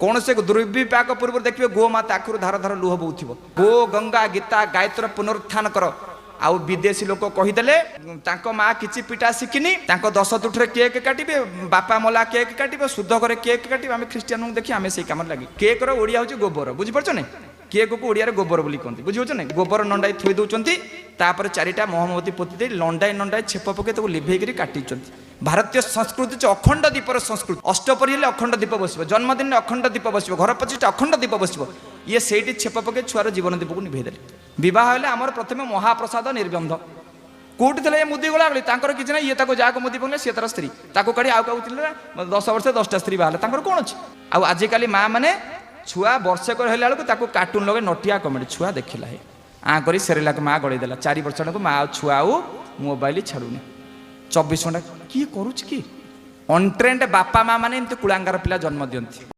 कौन से दुर्विपाक पूर्व देखिए गोमाता आखिर धार धार लुह बहुत गो गंगा गीता गायत्र पुनरुत्थान कर आउ विदेशी लोक कहीदेले माँ किसी पिटा शिखिनी 10 तुठे केक काटे बापा मला केक काटे शुद्ध करे केक काटे आम ख्रीस्टियन देखिए आम से कम लगे केक ओडिया हूँ गोबर बुझीपार ना केक को ओडिया गोबर बोली कहते बुझीपार ना गोबर नंडाई थोई दौरान तापर 4टा मोहम्मती पोती दे लंडाई नंडाई छेप पके लिभेक काटी भारतीय संस्कृति अखंड दीपर संस्कृति अष्टपरी हेल्ले अखंड दीप बस जन्मदिन अखंड दीप बस घर प्रतिष्ठा अखंड दीप बस ये से छेप पके छुआर जीवन दीप को निभेदेले बह आमर प्रथम महाप्रसाद निर्बंध कौटी थे मुदी गला किसी ना ये जहाँ मुदी पकड़े सी तार स्त्री काढ़ी आउ 10 वर्ष 10टा स्त्री बाहर कौन अच्छे आजिकल माँ मैंने छुआ वर्षक है कार्टून लगे नटिया कमेडी छुआ देखला है करी सेरेलाक माँ गड़ेदेला 4 वर्ष को माँ छुआ आउ मोबाइल छाड़ूनी 24 घंटा किए करुच्ची कि अनट्रेंड बापा माँ मैंने एमती कुलांगार पिला जन्म दियंती।